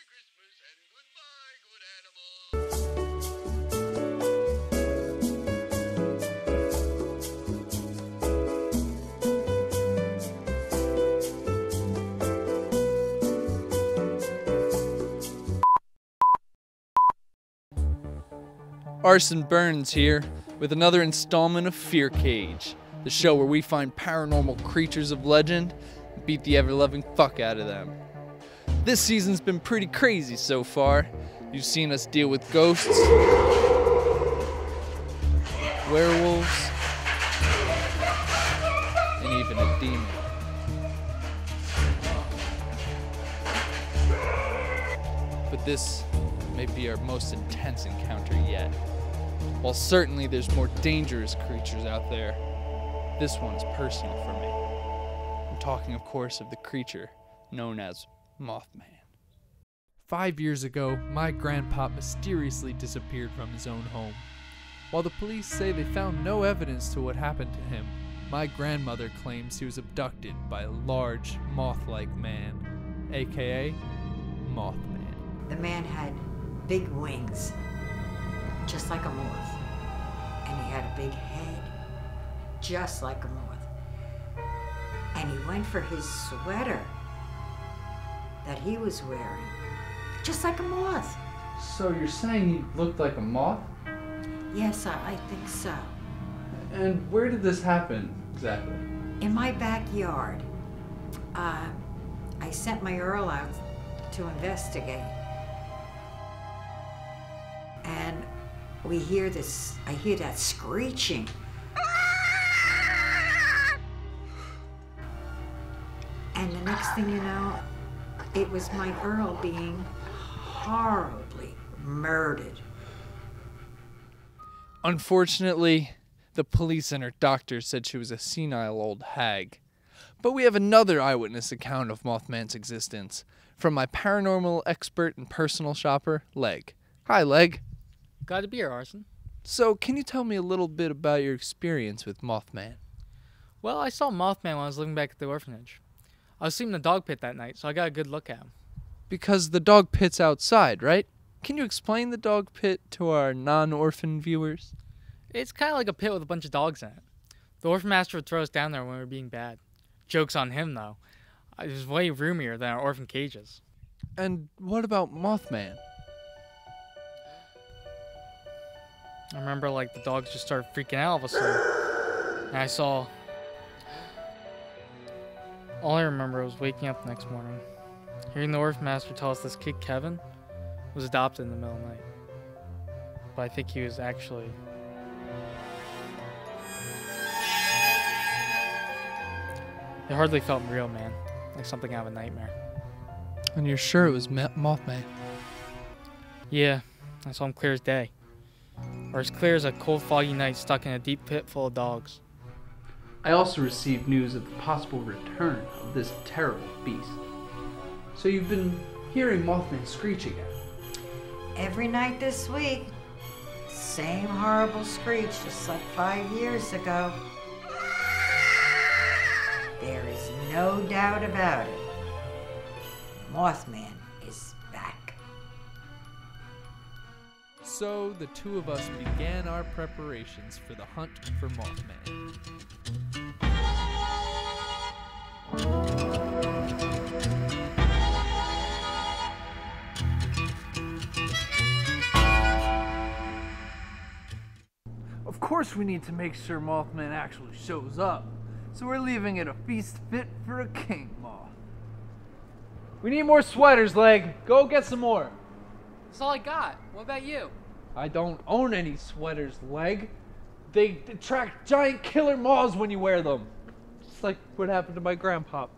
Christmas and goodbye, good animals. Arson Burns here with another installment of Fear Cage, the show where we find paranormal creatures of legend and beat the ever-loving fuck out of them. This season's been pretty crazy so far. You've seen us deal with ghosts, werewolves, and even a demon. But this may be our most intense encounter yet. While certainly there's more dangerous creatures out there, this one's personal for me. I'm talking, of course, of the creature known as Mothman. 5 years ago, my grandpa mysteriously disappeared from his own home. While the police say they found no evidence to what happened to him, my grandmother claims he was abducted by a large, moth-like man, aka Mothman. The man had big wings, just like a moth. And he had a big head, just like a moth. And he went for his sweater that he was wearing, just like a moth. So you're saying he looked like a moth? Yes, I think so. And where did this happen exactly? In my backyard. I sent my Earl out to investigate. And I hear that screeching. And the next thing you know, it was my Earl being horribly murdered. Unfortunately, the police and her doctor said she was a senile old hag. But we have another eyewitness account of Mothman's existence from my paranormal expert and personal shopper, Leg. Hi, Leg. Glad to be here, Arson. So, can you tell me a little bit about your experience with Mothman? Well, I saw Mothman when I was living back at the orphanage. I was sleeping in the dog pit that night, so I got a good look at him. Because the dog pit's outside, right? Can you explain the dog pit to our non-orphan viewers? It's kind of like a pit with a bunch of dogs in it. The orphan master would throw us down there when we were being bad. Joke's on him, though. It was way roomier than our orphan cages. And what about Mothman? I remember, the dogs just started freaking out all of a sudden. And I saw... All I remember was waking up the next morning, hearing the orphan master tell us this kid, Kevin, was adopted in the middle of the night. But I think he was actually... It hardly felt real, man. Like something out of a nightmare. And you're sure it was Mothman? Yeah, I saw him clear as day. Or as clear as a cold, foggy night stuck in a deep pit full of dogs. I also received news of the possible return of this terrible beast. So you've been hearing Mothman screech again? Every night this week, same horrible screech, just like 5 years ago. There is no doubt about it. Mothman is back. So the two of us began our preparations for the hunt for Mothman. Of course we need to make sure Mothman actually shows up. So we're leaving it a feast fit for a king moth. We need more sweaters, Leg. Go get some more. That's all I got. What about you? I don't own any sweaters, Leg. They attract giant killer moths when you wear them. Just like what happened to my grandpa.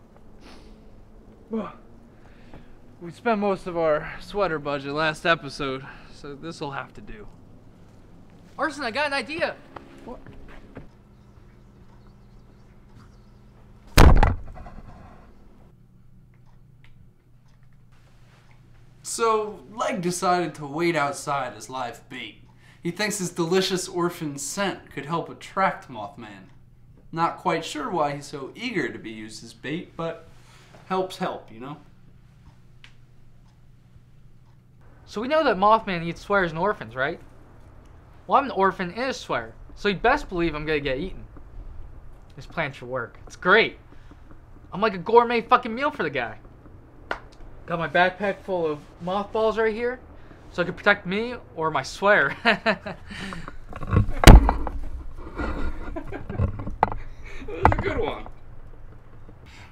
We spent most of our sweater budget last episode, so this'll have to do. Arson, I got an idea. What? So, Leg decided to wait outside as live bait. He thinks his delicious orphan scent could help attract Mothman. Not quite sure why he's so eager to be used as bait, but helps help, you know? So we know that Mothman eats swears and orphans, right? Well, I'm an orphan and a swear, so you'd best believe I'm gonna get eaten. This plan should work. It's great. I'm like a gourmet fucking meal for the guy. Got my backpack full of mothballs right here, so I can protect me or my swear. That was a good one.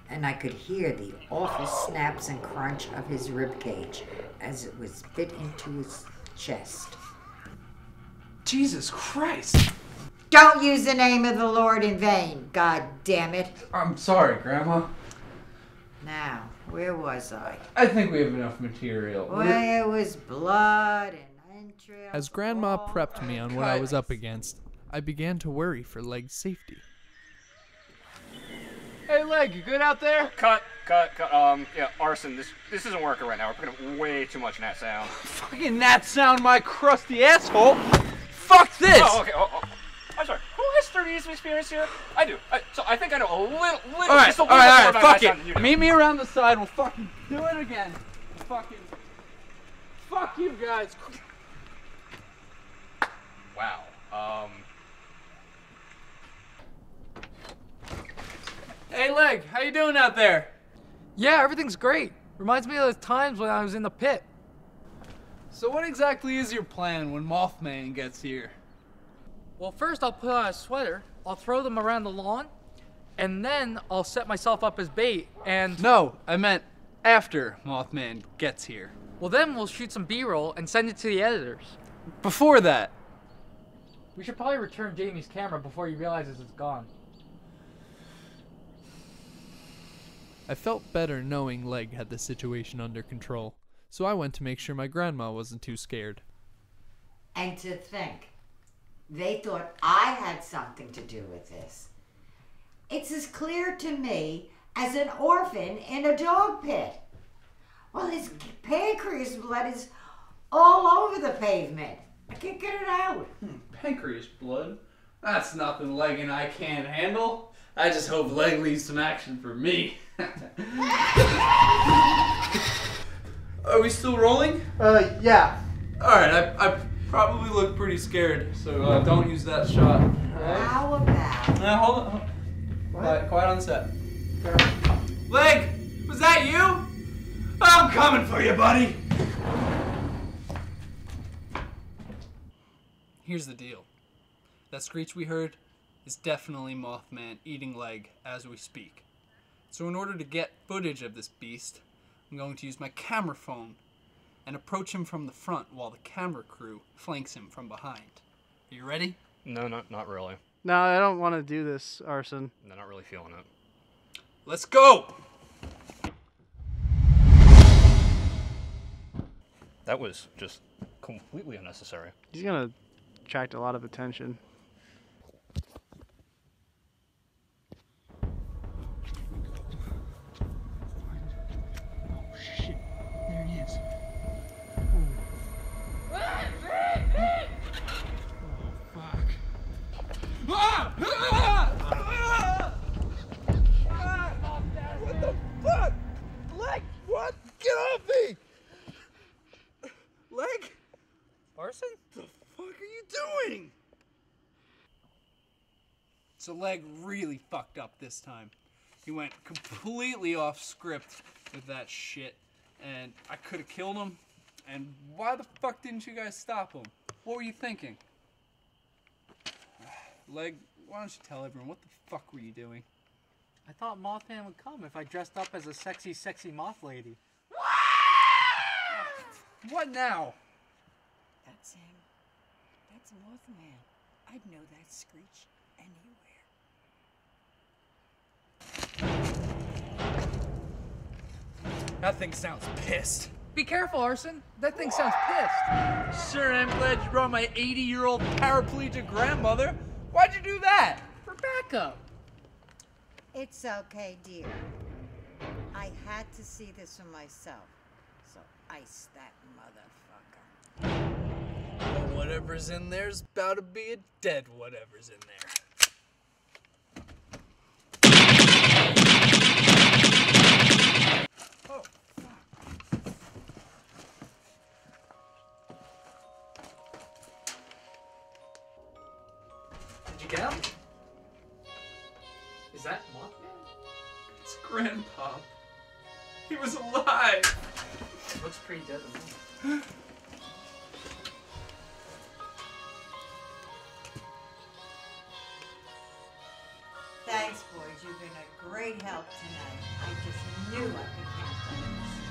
And I could hear the awful snaps and crunch of his rib cage as it was bit into his chest. Jesus Christ! Don't use the name of the Lord in vain, God damn it. I'm sorry, Grandma. Now, where was I? I think we have enough material. Well, it was blood and entrails. As Grandma all prepped me on what I was up against, I began to worry for Leg's safety. Hey, Leg, you good out there? Cut. Yeah, Arson, this isn't working right now. We're putting up way too much in that sound. Fucking that sound, my crusty asshole! Fuck this! Oh, okay. I'm sorry. Who has 30 years of experience here? I do. So I think I know a little Alright, just a little bit more about fuck that sound than you it. do. Meet me around the side, we'll fucking do it again. Fuck you guys. Wow. Hey, Leg, how you doing out there? Yeah, everything's great. Reminds me of the times when I was in the pit. So what exactly is your plan when Mothman gets here? Well, first I'll put on a sweater, I'll throw them around the lawn, and then I'll set myself up as bait, and... No, I meant after Mothman gets here. Well, then we'll shoot some B-roll and send it to the editors. Before that. We should probably return Jamie's camera before he realizes it's gone. I felt better knowing Leg had the situation under control, so I went to make sure my grandma wasn't too scared. And to think, they thought I had something to do with this. It's as clear to me as an orphan in a dog pit. Well, his pancreas blood is all over the pavement. I can't get it out. Pancreas blood? That's nothing Leg and I can't handle. I just hope Leg leaves some action for me. Are we still rolling? Yeah. Alright, I probably look pretty scared, so don't use that shot. How about? Now hold on. Quiet on set. Leg! Was that you? I'm coming for you, buddy! Here's the deal. That screech we heard is definitely Mothman eating Leg as we speak. So in order to get footage of this beast, I'm going to use my camera phone and approach him from the front while the camera crew flanks him from behind. Are you ready? No, not really. No, I don't want to do this, Arson. No, not really feeling it. Let's go! That was just completely unnecessary. He's gonna attract a lot of attention. What the fuck? Leg, what? Get off me! Leg? Arson? The fuck are you doing? So Leg really fucked up this time. He went completely off script with that shit, and I could have killed him. And why the fuck didn't you guys stop him? What were you thinking? Leg, why don't you tell everyone, what the fuck were you doing? I thought Mothman would come if I dressed up as a sexy moth lady. What now? That's him. That's Mothman. I'd know that screech anywhere. That thing sounds pissed. Be careful, Arson. That thing sounds pissed. Sure, I'm glad you brought my 80-year-old paraplegic grandmother. Why'd you do that? For backup. It's okay, dear. I had to see this for myself. So ice that motherfucker. Well, whatever's in there's about to be a dead whatever's in there. Is that Mothman? It's Grandpa. He was alive. Looks pretty dead to me. Thanks, boys. You've been a great help tonight. I just knew I could count on this.